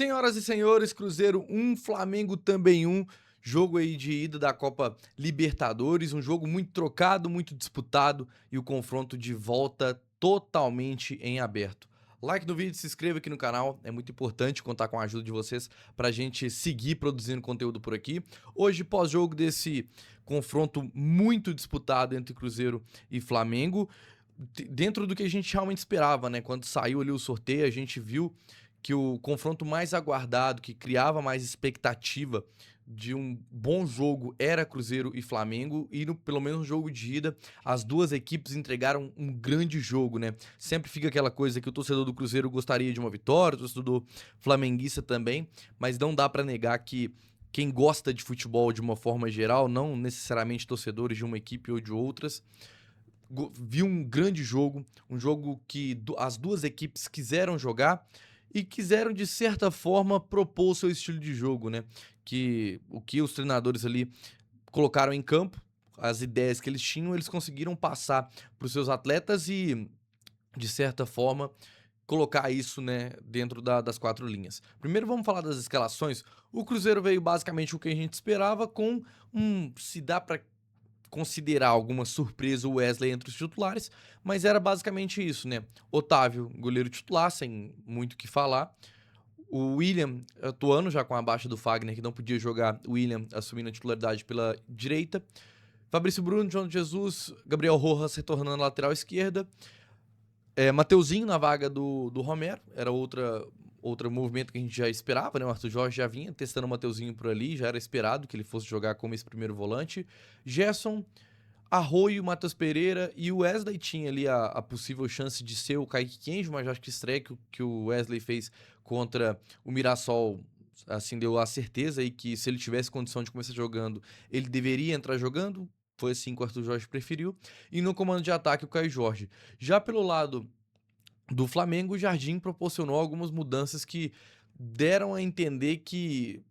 Senhoras e senhores, Cruzeiro 1, Flamengo também 1. Jogo aí de ida da Copa Libertadores, um jogo muito trocado, muito disputado e o confronto de volta totalmente em aberto. Like no vídeo, se inscreva aqui no canal, é muito importante contar com a ajuda de vocês pra gente seguir produzindo conteúdo por aqui. Hoje, pós-jogo desse confronto muito disputado entre Cruzeiro e Flamengo, dentro do que a gente realmente esperava, né? Quando saiu ali o sorteio, a gente viu que o confronto mais aguardado, que criava mais expectativa de um bom jogo, era Cruzeiro e Flamengo, e pelo menos no jogo de ida, as duas equipes entregaram um grande jogo, né? Sempre fica aquela coisa que o torcedor do Cruzeiro gostaria de uma vitória, o torcedor flamenguista também, mas não dá pra negar que quem gosta de futebol de uma forma geral, não necessariamente torcedores de uma equipe ou de outras, viu um grande jogo, um jogo que as duas equipes quiseram jogar e quiseram, de certa forma, propor o seu estilo de jogo, né? Que o que os treinadores ali colocaram em campo, as ideias que eles tinham, eles conseguiram passar para os seus atletas e, de certa forma, colocar isso, né, dentro das quatro linhas. Primeiro vamos falar das escalações. O Cruzeiro veio basicamente o que a gente esperava, com se dá para considerar alguma surpresa o Wesley entre os titulares, mas era basicamente isso, né? Otávio, goleiro titular, sem muito o que falar. O William atuando já com a baixa do Fagner, que não podia jogar, o William assumindo a titularidade pela direita. Fabrício Bruno, João Jesus, Gabriel Rojas retornando na lateral esquerda. Mateuzinho na vaga do Romero, era outro movimento que a gente já esperava, né? O Arthur Jorge já vinha testando o Mateuzinho por ali, já era esperado que ele fosse jogar como esse primeiro volante. Gerson, Arroio, Matheus Pereira e o Wesley tinha ali a possível chance de ser o Kaique Kenjo, mas acho que a estreia que o Wesley fez contra o Mirassol, assim, deu a certeza aí que se ele tivesse condição de começar jogando, ele deveria entrar jogando. Foi assim que o Arthur Jorge preferiu. E no comando de ataque, o Caio Jorge. Já pelo lado do Flamengo, o Jardim proporcionou algumas mudanças que deram a entender que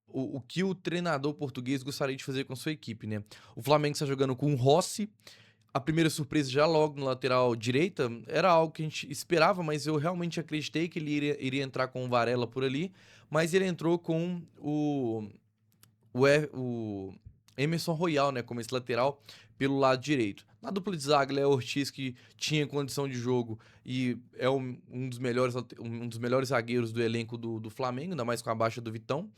o que o treinador português gostaria de fazer com sua equipe, né? O Flamengo está jogando com o Rossi. A primeira surpresa já logo no lateral direita era algo que a gente esperava, mas eu realmente acreditei que ele iria entrar com o Varela por ali, mas ele entrou com o Emerson Royal, né, como esse lateral pelo lado direito. Na dupla de zaga, Léo Ortiz, que tinha condição de jogo e é um dos melhores zagueiros do elenco do Flamengo, ainda mais com a baixa do Vitão.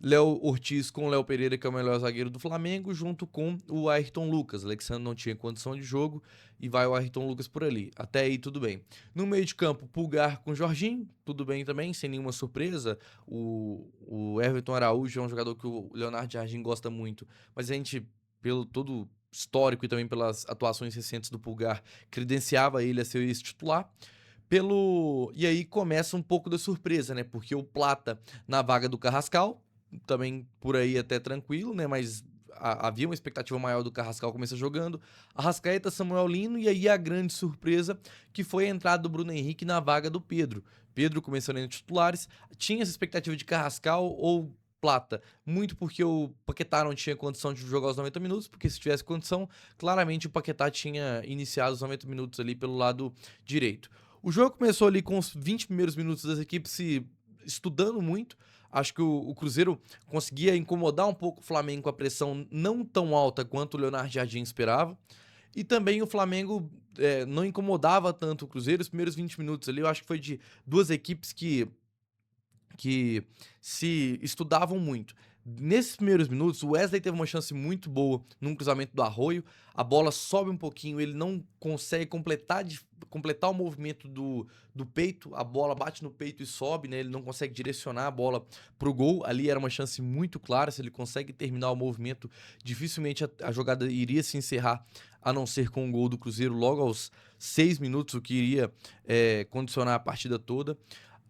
Léo Ortiz com Léo Pereira, que é o melhor zagueiro do Flamengo, junto com o Ayrton Lucas. Alexandre não tinha condição de jogo e vai o Ayrton Lucas por ali. Até aí tudo bem. No meio de campo, Pulgar com Jorginho, tudo bem também, sem nenhuma surpresa. O Everton Araújo é um jogador que o Leonardo Jardim gosta muito, mas a gente, pelo todo histórico e também pelas atuações recentes do Pulgar, credenciava ele a ser esse titular. E aí começa um pouco da surpresa, né? Porque o Plata na vaga do Carrascal, também por aí até tranquilo, né? Mas havia uma expectativa maior do Carrascal começar jogando. Arrascaeta, Samuel Lino, e aí a grande surpresa que foi a entrada do Bruno Henrique na vaga do Pedro. Pedro começando entre titulares, tinha essa expectativa de Carrascal ou Plata, muito porque o Paquetá não tinha condição de jogar os 90 minutos, porque se tivesse condição, claramente o Paquetá tinha iniciado os 90 minutos ali pelo lado direito. O jogo começou ali com os 20 primeiros minutos das equipes se estudando muito. Acho que o Cruzeiro conseguia incomodar um pouco o Flamengo com a pressão não tão alta quanto o Leonardo Jardim esperava. E também o Flamengo não incomodava tanto o Cruzeiro. Os primeiros 20 minutos ali, eu acho que foi de duas equipes que se estudavam muito. Nesses primeiros minutos, o Wesley teve uma chance muito boa num cruzamento do Arroio. A bola sobe um pouquinho, ele não consegue completar o movimento do peito. A bola bate no peito e sobe, né? Ele não consegue direcionar a bola pro gol. Ali era uma chance muito clara. Se ele consegue terminar o movimento, dificilmente a jogada iria se encerrar, a não ser com o gol do Cruzeiro logo aos 6 minutos, o que iria condicionar a partida toda.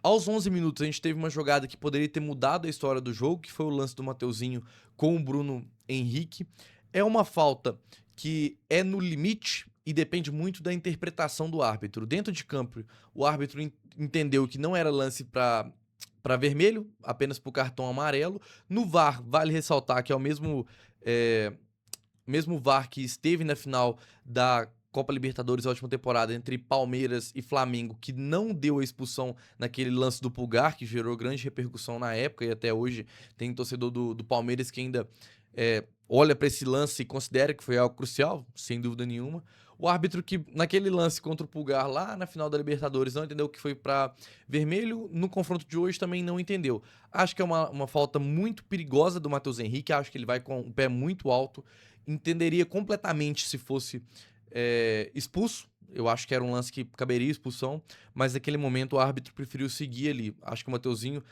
Aos 11 minutos, a gente teve uma jogada que poderia ter mudado a história do jogo, que foi o lance do Mateuzinho com o Bruno Henrique. É uma falta que é no limite e depende muito da interpretação do árbitro. Dentro de campo, o árbitro entendeu que não era lance para vermelho, apenas para o cartão amarelo. No VAR, vale ressaltar que é o mesmo VAR que esteve na final da Copa Libertadores, a última temporada, entre Palmeiras e Flamengo, que não deu a expulsão naquele lance do Pulgar, que gerou grande repercussão na época, e até hoje tem torcedor do Palmeiras que ainda olha para esse lance e considera que foi algo crucial, sem dúvida nenhuma. O árbitro que, naquele lance contra o Pulgar, lá na final da Libertadores, não entendeu que foi para vermelho, no confronto de hoje também não entendeu. Acho que é uma falta muito perigosa do Matheus Henrique, acho que ele vai com o pé muito alto, entenderia completamente se fosse expulso. Eu acho que era um lance que caberia expulsão, mas naquele momento o árbitro preferiu seguir ali. Acho que o Mateuzinho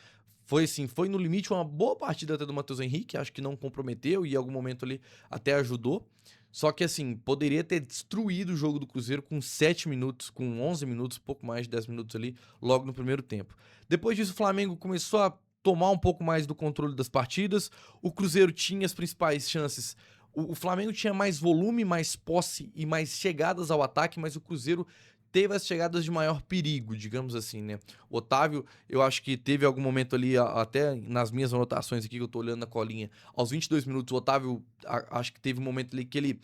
foi assim, foi no limite uma boa partida até do Matheus Henrique, acho que não comprometeu e em algum momento ali até ajudou. Só que assim, poderia ter destruído o jogo do Cruzeiro com 7 minutos, com 11 minutos, pouco mais de 10 minutos ali, logo no primeiro tempo. Depois disso, o Flamengo começou a tomar um pouco mais do controle das partidas. O Cruzeiro tinha as principais chances. O Flamengo tinha mais volume, mais posse e mais chegadas ao ataque, mas o Cruzeiro teve as chegadas de maior perigo, digamos assim, né? O Otávio, eu acho que teve algum momento ali, até nas minhas anotações aqui que eu tô olhando na colinha, aos 22 minutos, o Otávio, acho que teve um momento ali que ele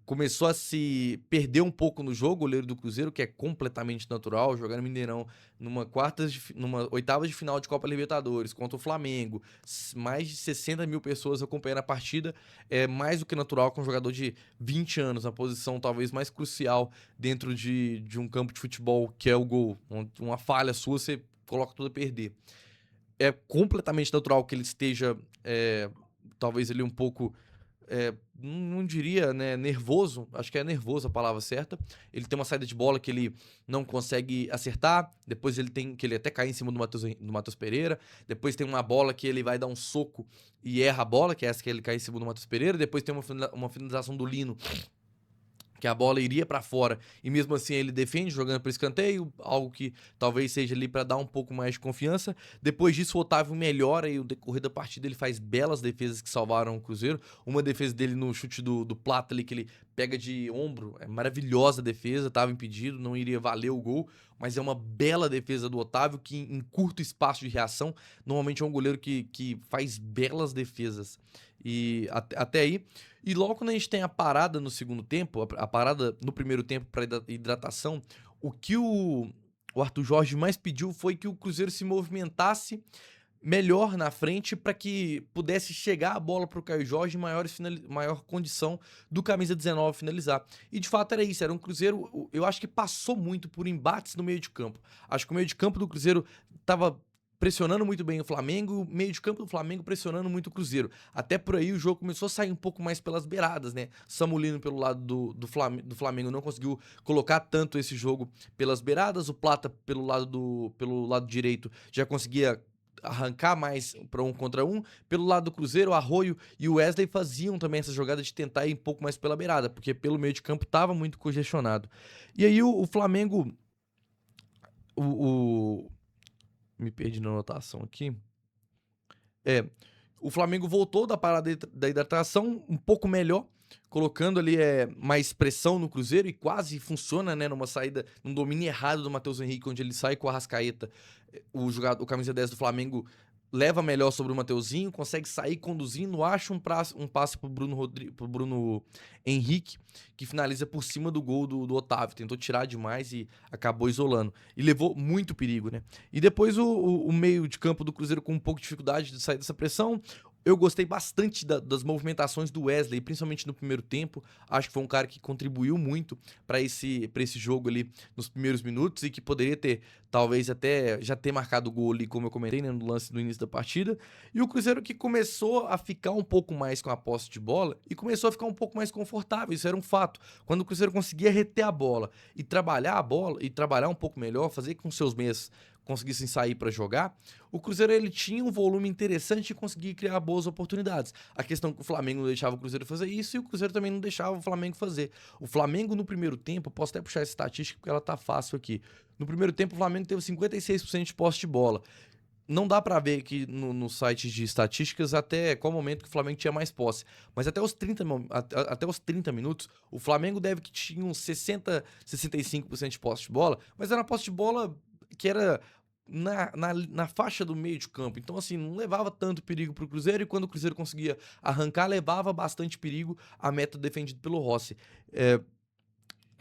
começou a se perder um pouco no jogo, o goleiro do Cruzeiro, que é completamente natural, jogar no Mineirão numa oitava de final de Copa Libertadores contra o Flamengo, mais de 60 mil pessoas acompanhando a partida, é mais do que natural com um jogador de 20 anos, na posição talvez mais crucial dentro de um campo de futebol, que é o gol. Uma falha sua, você coloca tudo a perder. É completamente natural que ele esteja, talvez ele um pouco não diria, né, nervoso, acho que é nervoso a palavra certa. Ele tem uma saída de bola que ele não consegue acertar, depois ele tem que ele até cai em cima do Matheus Pereira, depois tem uma bola que ele vai dar um soco e erra a bola, que é essa que ele cai em cima do Matheus Pereira, depois tem uma finalização do Lino que a bola iria para fora e mesmo assim ele defende jogando para escanteio, algo que talvez seja ali para dar um pouco mais de confiança. Depois disso o Otávio melhora e o decorrer da partida ele faz belas defesas que salvaram o Cruzeiro. Uma defesa dele no chute do Plata ali que ele pega de ombro, é maravilhosa a defesa, estava impedido, não iria valer o gol, mas é uma bela defesa do Otávio que em curto espaço de reação, normalmente é um goleiro que faz belas defesas. E até aí. E logo quando a gente tem a parada no segundo tempo, a parada no primeiro tempo para hidratação, o que o Arthur Jorge mais pediu foi que o Cruzeiro se movimentasse melhor na frente para que pudesse chegar a bola para o Caio Jorge em maior condição do camisa 19 finalizar. E de fato era isso, era um Cruzeiro, eu acho que passou muito por embates no meio de campo. Acho que o meio de campo do Cruzeiro estava pressionando muito bem o Flamengo, o meio de campo do Flamengo pressionando muito o Cruzeiro. Até por aí o jogo começou a sair um pouco mais pelas beiradas, né? Samulino pelo lado do Flamengo não conseguiu colocar tanto esse jogo pelas beiradas, o Plata pelo lado direito já conseguia arrancar mais para um contra um. Pelo lado do Cruzeiro, o Arroio e o Wesley faziam também essa jogada de tentar ir um pouco mais pela beirada, porque pelo meio de campo estava muito congestionado. E aí o Flamengo, o, me perdi na anotação aqui. É, o Flamengo voltou da parada da hidratação um pouco melhor, colocando ali mais pressão no Cruzeiro e quase funciona, né, numa saída, num domínio errado do Matheus Henrique, onde ele sai com a Arrascaeta, o camisa 10 do Flamengo leva melhor sobre o Mateuzinho, consegue sair conduzindo, acha um passe pro Bruno Henrique, que finaliza por cima do gol do Otávio. Tentou tirar demais e acabou isolando. E levou muito perigo, né? E depois o meio de campo do Cruzeiro com um pouco de dificuldade de sair dessa pressão. Eu gostei bastante das movimentações do Wesley, principalmente no primeiro tempo. Acho que foi um cara que contribuiu muito para esse jogo ali nos primeiros minutos e que poderia ter, talvez até já ter marcado o gol ali, como eu comentei, né, no lance do início da partida. E o Cruzeiro que começou a ficar um pouco mais com a posse de bola e começou a ficar um pouco mais confortável. Isso era um fato. Quando o Cruzeiro conseguia reter a bola e trabalhar a bola e trabalhar um pouco melhor, fazer com seus meias conseguissem sair para jogar, o Cruzeiro ele tinha um volume interessante e conseguia criar boas oportunidades. A questão é que o Flamengo não deixava o Cruzeiro fazer isso e o Cruzeiro também não deixava o Flamengo fazer. O Flamengo no primeiro tempo, posso até puxar essa estatística porque ela tá fácil aqui. No primeiro tempo o Flamengo teve 56% de posse de bola. Não dá pra ver aqui no site de estatísticas até qual momento que o Flamengo tinha mais posse. Mas até os 30 minutos, o Flamengo deve que tinha uns 60, 65% de posse de bola, mas era uma posse de bola que era na faixa do meio de campo. Então, assim, não levava tanto perigo pro Cruzeiro e quando o Cruzeiro conseguia arrancar, levava bastante perigo a meta defendida pelo Rossi.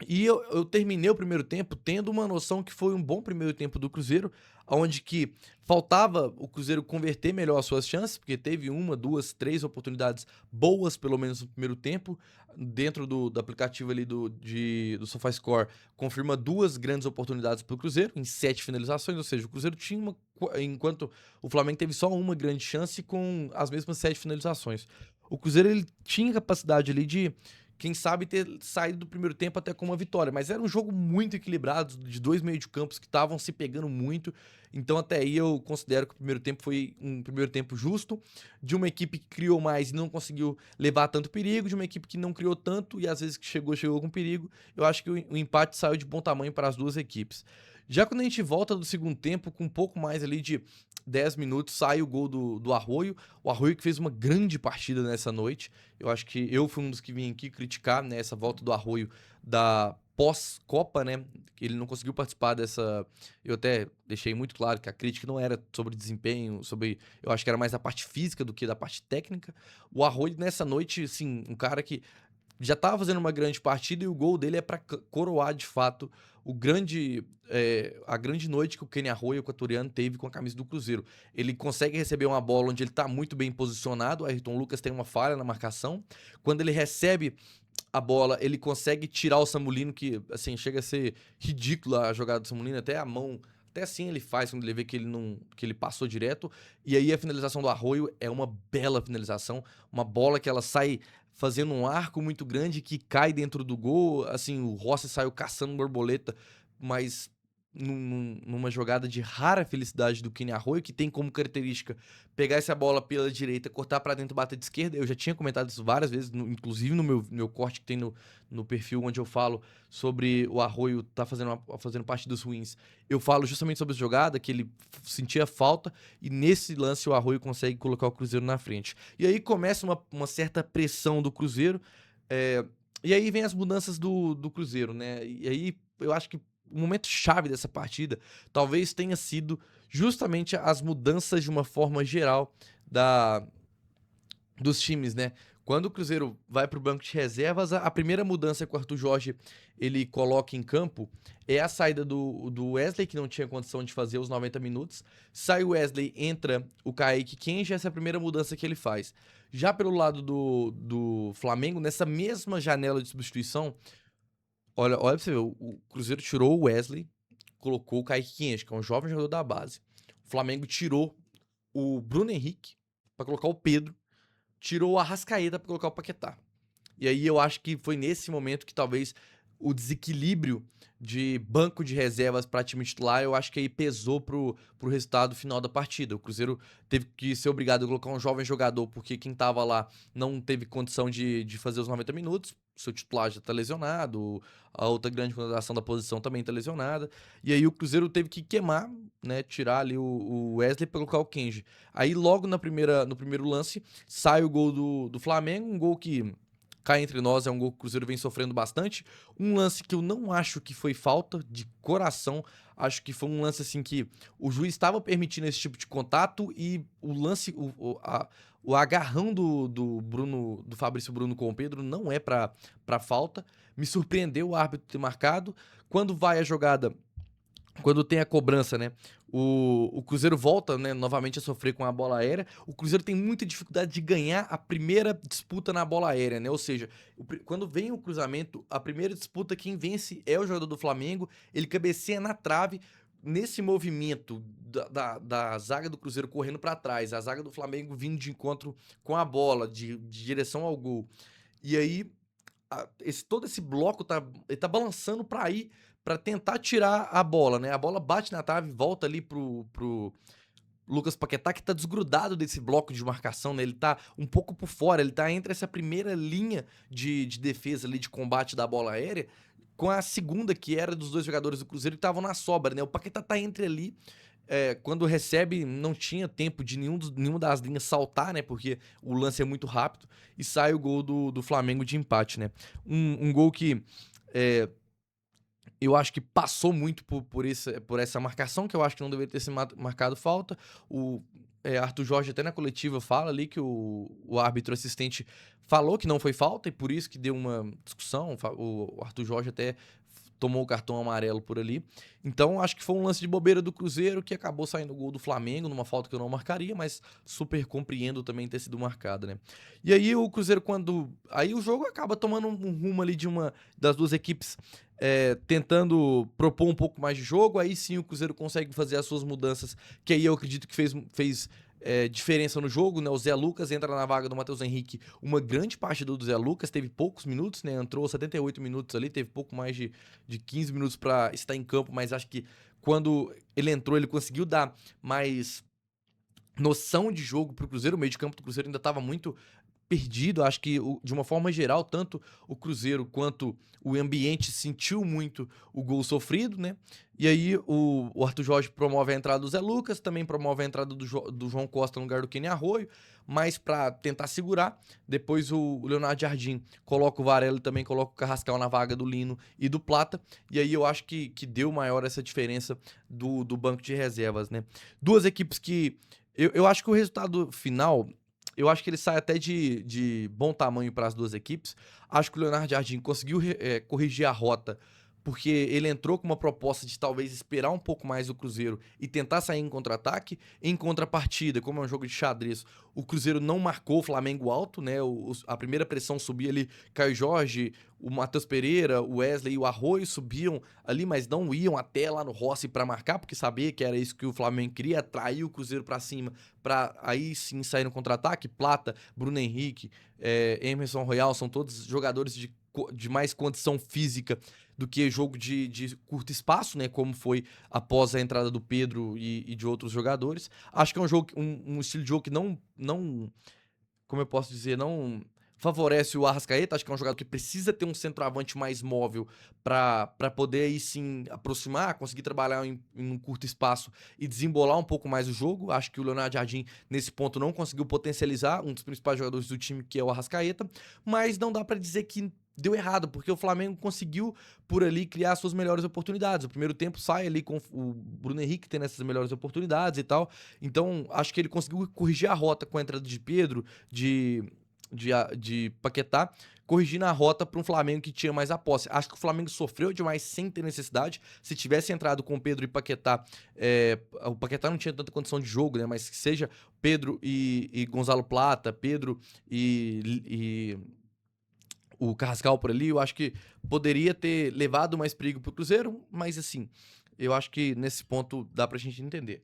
E eu terminei o primeiro tempo tendo uma noção que foi um bom primeiro tempo do Cruzeiro, onde que faltava o Cruzeiro converter melhor as suas chances, porque teve uma, 2, 3 oportunidades boas, pelo menos no primeiro tempo. Dentro do aplicativo ali do SofaScore, confirma 2 grandes oportunidades para o Cruzeiro, em 7 finalizações, ou seja, o Cruzeiro tinha enquanto o Flamengo teve só uma grande chance com as mesmas 7 finalizações. O Cruzeiro ele tinha capacidade ali de quem sabe ter saído do primeiro tempo até com uma vitória, mas era um jogo muito equilibrado, de 2 meio de campos que estavam se pegando muito, então até aí eu considero que o primeiro tempo foi um primeiro tempo justo, de uma equipe que criou mais e não conseguiu levar tanto perigo, de uma equipe que não criou tanto e às vezes que chegou com perigo. Eu acho que o empate saiu de bom tamanho para as duas equipes. Já quando a gente volta do segundo tempo, com um pouco mais ali de 10 minutos, sai o gol do Arroio. O Arroio que fez uma grande partida nessa noite. Eu acho que eu fui um dos que vim aqui criticar, né, essa volta do Arroio da pós-Copa, né? Ele não conseguiu participar dessa. Eu até deixei muito claro que a crítica não era sobre desempenho, sobre. Eu acho que era mais da parte física do que da parte técnica. O Arroio, nessa noite, assim, um cara que já estava fazendo uma grande partida e o gol dele é para coroar de fato a grande noite que o Kenny Arroyo, o equatoriano, teve com a camisa do Cruzeiro. Ele consegue receber uma bola onde ele está muito bem posicionado, o Ayrton Lucas tem uma falha na marcação. Quando ele recebe a bola, ele consegue tirar o Samulino, que assim chega a ser ridícula a jogada do Samulino, até a mão. Até assim ele faz quando ele vê que ele não, que ele passou direto. E aí a finalização do Arroio é uma bela finalização, uma bola que ela sai fazendo um arco muito grande que cai dentro do gol. Assim, o Rossi saiu caçando borboleta, mas numa jogada de rara felicidade do Kenny Arroyo, que tem como característica pegar essa bola pela direita, cortar para dentro, bater de esquerda. Eu já tinha comentado isso várias vezes, inclusive no meu corte que tem no perfil, onde eu falo sobre o Arroyo tá fazendo partidas ruins. Eu falo justamente sobre essa jogada, que ele sentia falta, e nesse lance o Arroyo consegue colocar o Cruzeiro na frente. E aí começa uma certa pressão do Cruzeiro, é, e aí vem as mudanças do Cruzeiro, né? E aí eu acho que o momento chave dessa partida talvez tenha sido justamente as mudanças de uma forma geral da, dos times, né? Quando o Cruzeiro vai para o banco de reservas, a primeira mudança que o Arthur Jorge ele coloca em campo é a saída do Wesley, que não tinha condição de fazer os 90 minutos. Sai o Wesley, entra o Kaique Kenji, essa é a primeira mudança que ele faz. Já pelo lado do Flamengo, nessa mesma janela de substituição, olha pra você ver, o Cruzeiro tirou o Wesley, colocou o Kaique Kenji, que é um jovem jogador da base. O Flamengo tirou o Bruno Henrique para colocar o Pedro, tirou o Arrascaeta para colocar o Paquetá. E aí eu acho que foi nesse momento que talvez o desequilíbrio de banco de reservas para time titular, eu acho que aí pesou pro resultado final da partida. O Cruzeiro teve que ser obrigado a colocar um jovem jogador, porque quem tava lá não teve condição de fazer os 90 minutos. Seu titular já tá lesionado, a outra grande contratação da posição também tá lesionada. E aí o Cruzeiro teve que queimar, né, tirar ali o Wesley para colocar o Kenji. Aí logo no primeiro lance sai o gol do Flamengo, um gol que cá entre nós, é um gol que o Cruzeiro vem sofrendo bastante. Um lance que eu não acho que foi falta, de coração. Acho que foi um lance assim que o juiz estava permitindo esse tipo de contato e o lance, o agarrão do Bruno, do Fabrício Bruno com o Pedro não é pra falta. Me surpreendeu o árbitro ter marcado. Quando vai a jogada, quando tem a cobrança, né? O Cruzeiro volta, né, novamente a sofrer com a bola aérea. O Cruzeiro tem muita dificuldade de ganhar a primeira disputa na bola aérea, né? Ou seja, quando vem o cruzamento, a primeira disputa quem vence é o jogador do Flamengo. Ele cabeceia na trave. Nesse movimento da zaga do Cruzeiro correndo para trás, a zaga do Flamengo vindo de encontro com a bola, de direção ao gol. E aí todo esse bloco ele tá balançando pra ir, pra tentar tirar a bola, né? A bola bate na trave, volta ali pro Lucas Paquetá, que tá desgrudado desse bloco de marcação, né? Ele tá um pouco por fora, ele tá entre essa primeira linha de defesa ali, de combate da bola aérea, com a segunda, que era dos dois jogadores do Cruzeiro que estavam na sobra, né? O Paquetá tá entre ali, quando recebe, não tinha tempo de nenhuma das linhas saltar, né? Porque o lance é muito rápido. E sai o gol do Flamengo de empate, né? Um gol que é, eu acho que passou muito por essa marcação, que eu acho que não deveria ter sido marcado falta. Arthur Jorge até na coletiva fala ali que o árbitro assistente falou que não foi falta e por isso que deu uma discussão. O Arthur Jorge até tomou o cartão amarelo por ali. Então, acho que foi um lance de bobeira do Cruzeiro que acabou saindo o gol do Flamengo, numa falta que eu não marcaria, mas super compreendo também ter sido marcada, né? E aí o Cruzeiro, quando. Aí o jogo acaba tomando um rumo ali de uma das duas equipes tentando propor um pouco mais de jogo. Aí sim o Cruzeiro consegue fazer as suas mudanças, que aí eu acredito que fez diferença no jogo, né? O Zé Lucas entra na vaga do Matheus Henrique. Uma grande parte do Zé Lucas teve poucos minutos, né? Entrou 78 minutos ali, teve pouco mais de 15 minutos para estar em campo, mas acho que quando ele entrou, ele conseguiu dar mais noção de jogo pro Cruzeiro. O meio de campo do Cruzeiro ainda estava muito perdido. Acho que, de uma forma geral, tanto o Cruzeiro quanto o ambiente sentiu muito o gol sofrido, né? E aí o Arthur Jorge promove a entrada do Zé Lucas, também promove a entrada do João Costa no lugar do Kenny Arroio, mas para tentar segurar, depois o Leonardo Jardim coloca o Varela e também coloca o Carrascal na vaga do Lino e do Plata, e aí eu acho que deu maior essa diferença do banco de reservas, né? Duas equipes que eu acho que o resultado final, eu acho que ele sai até de bom tamanho para as duas equipes. Acho que o Leonardo Jardim conseguiu corrigir a rota, porque ele entrou com uma proposta de talvez esperar um pouco mais o Cruzeiro e tentar sair em contra-ataque. Em contrapartida, como é um jogo de xadrez, o Cruzeiro não marcou o Flamengo alto, né? A primeira pressão subia ali, Caio Jorge, o Matheus Pereira, o Wesley e o Arroio subiam ali, mas não iam até lá no Rossi para marcar, porque sabia que era isso que o Flamengo queria, atrair o Cruzeiro para cima, para aí sim sair no contra-ataque. Plata, Bruno Henrique, Emerson Royal, são todos jogadores de mais condição física do que jogo de curto espaço, né? Como foi após a entrada do Pedro e de outros jogadores. Acho que é um jogo, um estilo de jogo que não, como eu posso dizer, não favorece o Arrascaeta. Acho que é um jogador que precisa ter um centroavante mais móvel para poder aí sim aproximar, conseguir trabalhar em um curto espaço e desembolar um pouco mais o jogo. Acho que o Leonardo Jardim, nesse ponto, não conseguiu potencializar um dos principais jogadores do time, que é o Arrascaeta, mas não dá para dizer que deu errado, porque o Flamengo conseguiu por ali criar suas melhores oportunidades. O primeiro tempo sai ali com o Bruno Henrique tendo essas melhores oportunidades e tal. Então, acho que ele conseguiu corrigir a rota com a entrada de Pedro, de Paquetá, corrigindo a rota para um Flamengo que tinha mais a posse. Acho que o Flamengo sofreu demais sem ter necessidade. Se tivesse entrado com Pedro e Paquetá, o Paquetá não tinha tanta condição de jogo, né? Mas que seja Pedro e Gonzalo Plata, Pedro e o Carrascal por ali, eu acho que poderia ter levado mais perigo pro Cruzeiro, mas assim, eu acho que nesse ponto dá pra gente entender.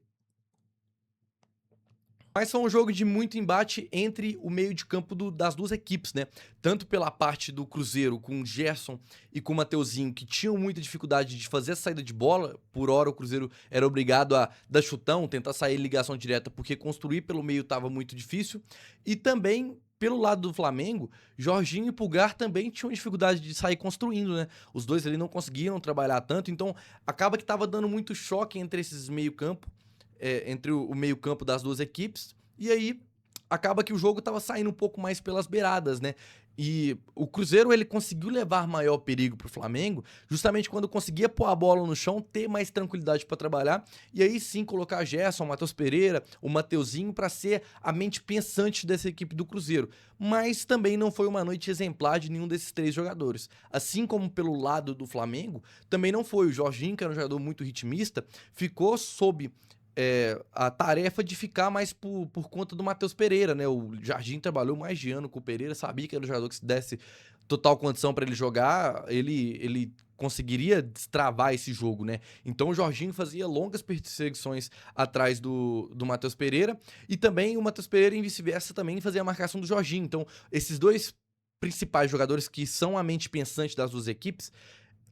Mas foi um jogo de muito embate entre o meio de campo das duas equipes, né? Tanto pela parte do Cruzeiro, com o Gerson e com o Mateuzinho, que tinham muita dificuldade de fazer a saída de bola. Por hora, o Cruzeiro era obrigado a dar chutão, tentar sair em ligação direta, porque construir pelo meio estava muito difícil. E também, pelo lado do Flamengo, Jorginho e Pulgar também tinham dificuldade de sair construindo, né? Os dois ali não conseguiram trabalhar tanto, então acaba que estava dando muito choque entre esses meio-campo, entre o meio-campo das duas equipes, e aí acaba que o jogo estava saindo um pouco mais pelas beiradas, né? E o Cruzeiro ele conseguiu levar maior perigo pro Flamengo, justamente quando conseguia pôr a bola no chão, ter mais tranquilidade para trabalhar, e aí sim colocar Gerson, o Matheus Pereira, o Mateuzinho para ser a mente pensante dessa equipe do Cruzeiro. Mas também não foi uma noite exemplar de nenhum desses três jogadores. Assim como pelo lado do Flamengo, também não foi. O Jorginho, que era um jogador muito ritmista, ficou sob a tarefa de ficar mais por conta do Matheus Pereira, né? O Jardim trabalhou mais de ano com o Pereira, sabia que era um jogador que se desse total condição para ele jogar, ele conseguiria destravar esse jogo, né? Então o Jorginho fazia longas perseguições atrás do Matheus Pereira, e também o Matheus Pereira, em vice-versa, também fazia a marcação do Jorginho. Então, esses dois principais jogadores que são a mente pensante das duas equipes,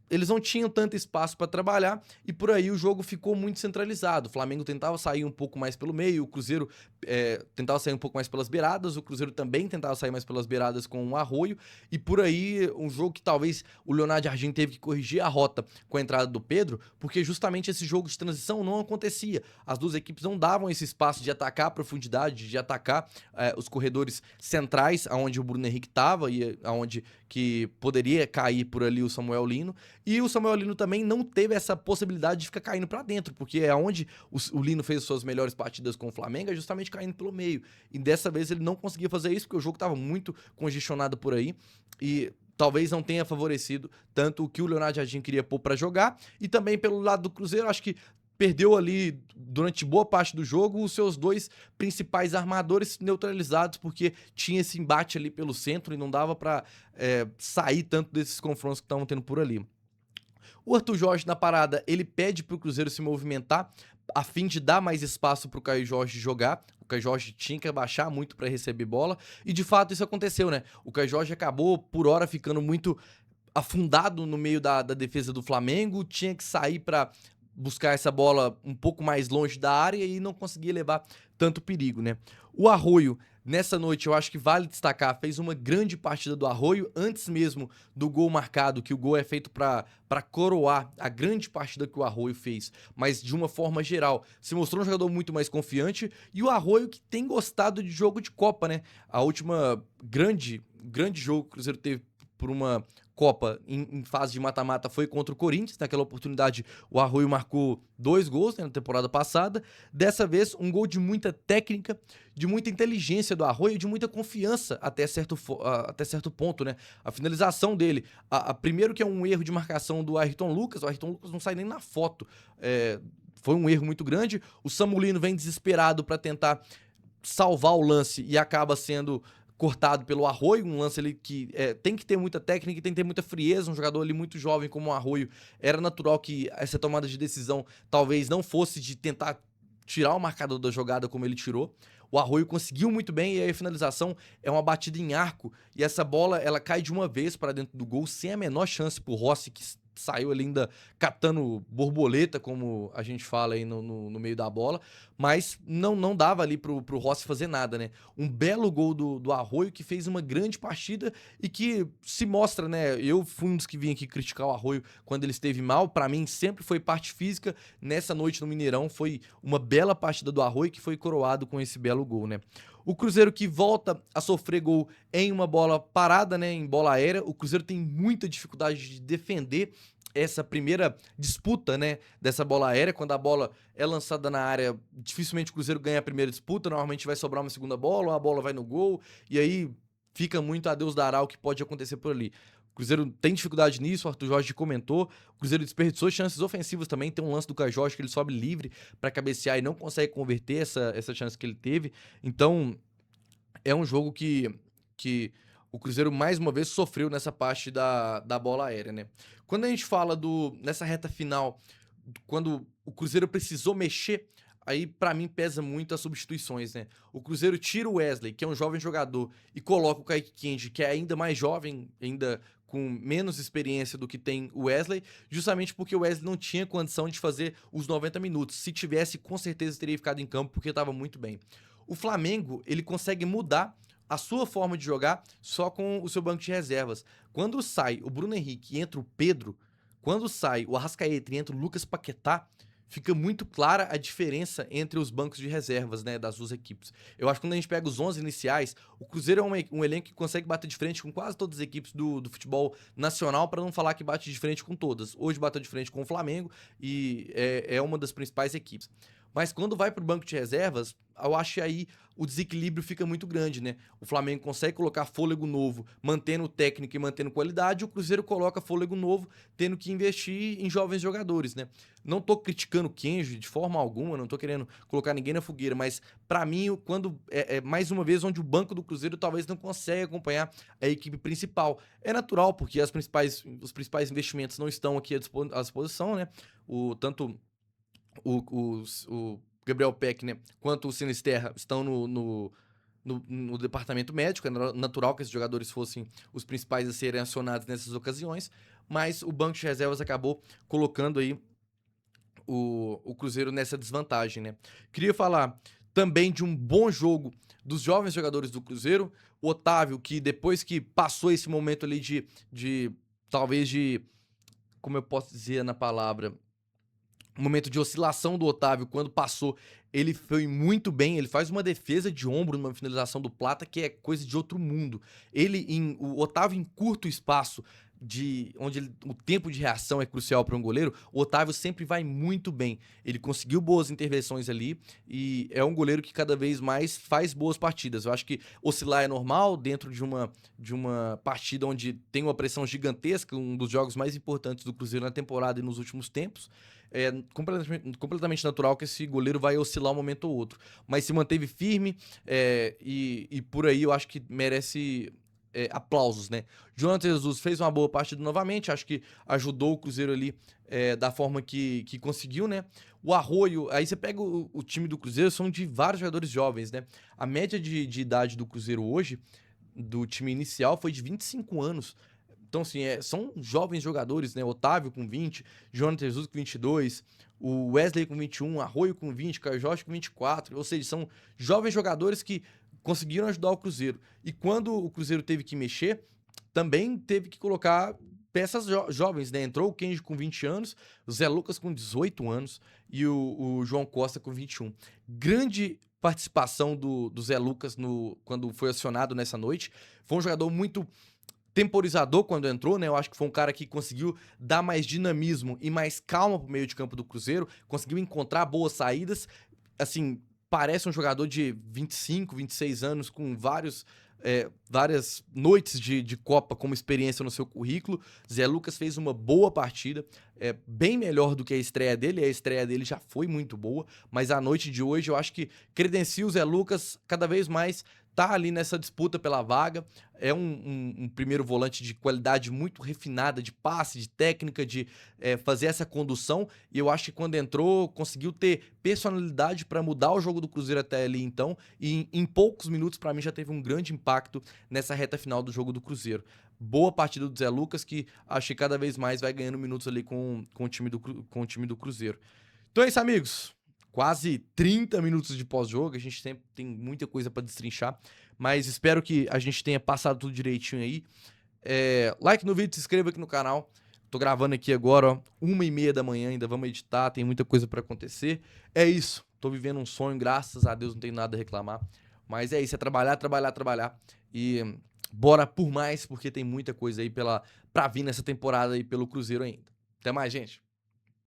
eles não tinham tanto espaço para trabalhar e por aí o jogo ficou muito centralizado. O Flamengo tentava sair um pouco mais pelo meio, o Cruzeiro tentava sair um pouco mais pelas beiradas, o Cruzeiro também tentava sair mais pelas beiradas com o Arroio, e por aí um jogo que talvez o Leonardo Jardim teve que corrigir a rota com a entrada do Pedro, porque justamente esse jogo de transição não acontecia. As duas equipes não davam esse espaço de atacar a profundidade, de atacar os corredores centrais, aonde o Bruno Henrique estava e aonde que poderia cair por ali o Samuel Lino. E o Samuel Lino também não teve essa possibilidade de ficar caindo pra dentro, porque é onde o Lino fez suas melhores partidas com o Flamengo, é justamente caindo pelo meio. E dessa vez ele não conseguia fazer isso, porque o jogo estava muito congestionado por aí. E talvez não tenha favorecido tanto o que o Leonardo Jardim queria pôr pra jogar. E também pelo lado do Cruzeiro, acho que perdeu ali, durante boa parte do jogo, os seus dois principais armadores neutralizados, porque tinha esse embate ali pelo centro e não dava pra sair tanto desses confrontos que estavam tendo por ali. O Arthur Jorge, na parada, ele pede pro Cruzeiro se movimentar a fim de dar mais espaço pro Caio Jorge jogar. O Caio Jorge tinha que abaixar muito para receber bola, e de fato isso aconteceu, né? O Caio Jorge acabou, por hora, ficando muito afundado no meio da defesa do Flamengo, tinha que sair para buscar essa bola um pouco mais longe da área e não conseguia levar tanto perigo, né? O Arroio, nessa noite, eu acho que vale destacar, fez uma grande partida do Arroio, antes mesmo do gol marcado, que o gol é feito para coroar a grande partida que o Arroio fez, mas de uma forma geral, se mostrou um jogador muito mais confiante, e o Arroio que tem gostado de jogo de Copa, né? A última grande jogo que o Cruzeiro teve por uma Copa em fase de mata-mata foi contra o Corinthians. Naquela oportunidade, o Arroio marcou 2 gols, né, na temporada passada. Dessa vez, um gol de muita técnica, de muita inteligência do Arroio, de muita confiança até certo ponto, né? A finalização dele, primeiro que é um erro de marcação do Ayrton Lucas. O Ayrton Lucas não sai nem na foto. Foi um erro muito grande. O Samulino vem desesperado para tentar salvar o lance e acaba sendo cortado pelo Arroio, um lance ali que tem que ter muita técnica, tem que ter muita frieza, um jogador ali muito jovem como o Arroio, era natural que essa tomada de decisão talvez não fosse de tentar tirar o marcador da jogada como ele tirou. O Arroio conseguiu muito bem, e aí a finalização é uma batida em arco, e essa bola ela cai de uma vez para dentro do gol, sem a menor chance pro Rossi, que saiu ali ainda catando borboleta, como a gente fala aí no meio da bola, mas não dava ali pro Rossi fazer nada, né? Um belo gol do Arroio, que fez uma grande partida e que se mostra, né? Eu fui um dos que vim aqui criticar o Arroio quando ele esteve mal. Pra mim sempre foi parte física. Nessa noite no Mineirão foi uma bela partida do Arroio, que foi coroado com esse belo gol, né? O Cruzeiro que volta a sofrer gol em uma bola parada, né, em bola aérea. O Cruzeiro tem muita dificuldade de defender essa primeira disputa, né, dessa bola aérea. Quando a bola é lançada na área, dificilmente o Cruzeiro ganha a primeira disputa, normalmente vai sobrar uma segunda bola, ou a bola vai no gol, e aí fica muito a Deus dará o que pode acontecer por ali. O Cruzeiro tem dificuldade nisso, o Arthur Jorge comentou. O Cruzeiro desperdiçou chances ofensivas também. Tem um lance do Caio Jorge que ele sobe livre para cabecear e não consegue converter essa chance que ele teve. Então, é um jogo que o Cruzeiro mais uma vez sofreu nessa parte da bola aérea, né? Quando a gente fala nessa reta final, quando o Cruzeiro precisou mexer, aí pra mim pesa muito as substituições, né? O Cruzeiro tira o Wesley, que é um jovem jogador, e coloca o Kaique Kendi, que é ainda mais jovem, ainda com menos experiência do que tem o Wesley, justamente porque o Wesley não tinha condição de fazer os 90 minutos. Se tivesse, com certeza teria ficado em campo, porque estava muito bem. O Flamengo, ele consegue mudar a sua forma de jogar só com o seu banco de reservas. Quando sai o Bruno Henrique e entra o Pedro, quando sai o Arrascaeta e entra o Lucas Paquetá, fica muito clara a diferença entre os bancos de reservas, né, das duas equipes. Eu acho que quando a gente pega os 11 iniciais, o Cruzeiro é um elenco que consegue bater de frente com quase todas as equipes do futebol nacional, para não falar que bate de frente com todas. Hoje bateu de frente com o Flamengo e é uma das principais equipes. Mas quando vai para o banco de reservas, eu acho que aí o desequilíbrio fica muito grande, né? O Flamengo consegue colocar fôlego novo, mantendo técnica e mantendo qualidade, o Cruzeiro coloca fôlego novo, tendo que investir em jovens jogadores, né? Não tô criticando o Kenji de forma alguma, não tô querendo colocar ninguém na fogueira, mas pra mim, quando mais uma vez onde o banco do Cruzeiro talvez não consegue acompanhar a equipe principal. É natural, porque os principais investimentos não estão aqui à disposição, né? Tanto o Gabriel Peck, né, quanto o Sinisterra estão no departamento médico. É natural que esses jogadores fossem os principais a serem acionados nessas ocasiões, mas o banco de reservas acabou colocando aí o Cruzeiro nessa desvantagem, né? Queria falar também de um bom jogo dos jovens jogadores do Cruzeiro. O Otávio, que depois que passou esse momento ali talvez de, como eu posso dizer na palavra, um momento de oscilação do Otávio, quando passou, ele foi muito bem. Ele faz uma defesa de ombro numa finalização do Plata, que é coisa de outro mundo. O Otávio, em curto espaço, onde o tempo de reação é crucial para um goleiro, o Otávio sempre vai muito bem. Ele conseguiu boas intervenções ali e é um goleiro que cada vez mais faz boas partidas. Eu acho que oscilar é normal dentro de uma partida onde tem uma pressão gigantesca, um dos jogos mais importantes do Cruzeiro na temporada e nos últimos tempos. É completamente natural que esse goleiro vai oscilar um momento ou outro. Mas se manteve firme e por aí eu acho que merece aplausos, né? Jonathan Jesus fez uma boa partida novamente, acho que ajudou o Cruzeiro ali da forma que conseguiu, né? O Arroio, aí você pega o time do Cruzeiro, são de vários jogadores jovens, né? A média de idade do Cruzeiro hoje, do time inicial, foi de 25 anos. Então, assim, são jovens jogadores, né? Otávio com 20, Jonathan Jesus com 22, o Wesley com 21, Arroio com 20, Caio Jorge com 24. Ou seja, são jovens jogadores que conseguiram ajudar o Cruzeiro. E quando o Cruzeiro teve que mexer, também teve que colocar peças jovens, né? Entrou o Kenji com 20 anos, o Zé Lucas com 18 anos e o João Costa com 21. Grande participação do Zé Lucas quando foi acionado nessa noite. Foi um jogador muito temporizador quando entrou, né? Eu acho que foi um cara que conseguiu dar mais dinamismo e mais calma pro meio de campo do Cruzeiro, conseguiu encontrar boas saídas. Assim, parece um jogador de 25, 26 anos com várias noites de Copa como experiência no seu currículo. Zé Lucas fez uma boa partida, bem melhor do que a estreia dele. A estreia dele já foi muito boa, mas a noite de hoje eu acho que credencia o Zé Lucas cada vez mais tá ali nessa disputa pela vaga. É um primeiro volante de qualidade muito refinada, de passe, de técnica, de fazer essa condução. E eu acho que quando entrou, conseguiu ter personalidade para mudar o jogo do Cruzeiro até ali então. E em poucos minutos, para mim, já teve um grande impacto nessa reta final do jogo do Cruzeiro. Boa partida do Zé Lucas, que acho que cada vez mais vai ganhando minutos ali com o time do Cruzeiro. Então é isso, amigos. Quase 30 minutos de pós-jogo, a gente sempre tem muita coisa para destrinchar, mas espero que a gente tenha passado tudo direitinho aí. Like no vídeo, se inscreva aqui no canal. Tô gravando aqui agora, ó, 1h30 da manhã, ainda vamos editar, tem muita coisa para acontecer. É isso, tô vivendo um sonho, graças a Deus, não tenho nada a reclamar. Mas é isso, é trabalhar, trabalhar, trabalhar. E bora por mais, porque tem muita coisa aí pra vir nessa temporada aí pelo Cruzeiro ainda. Até mais, gente.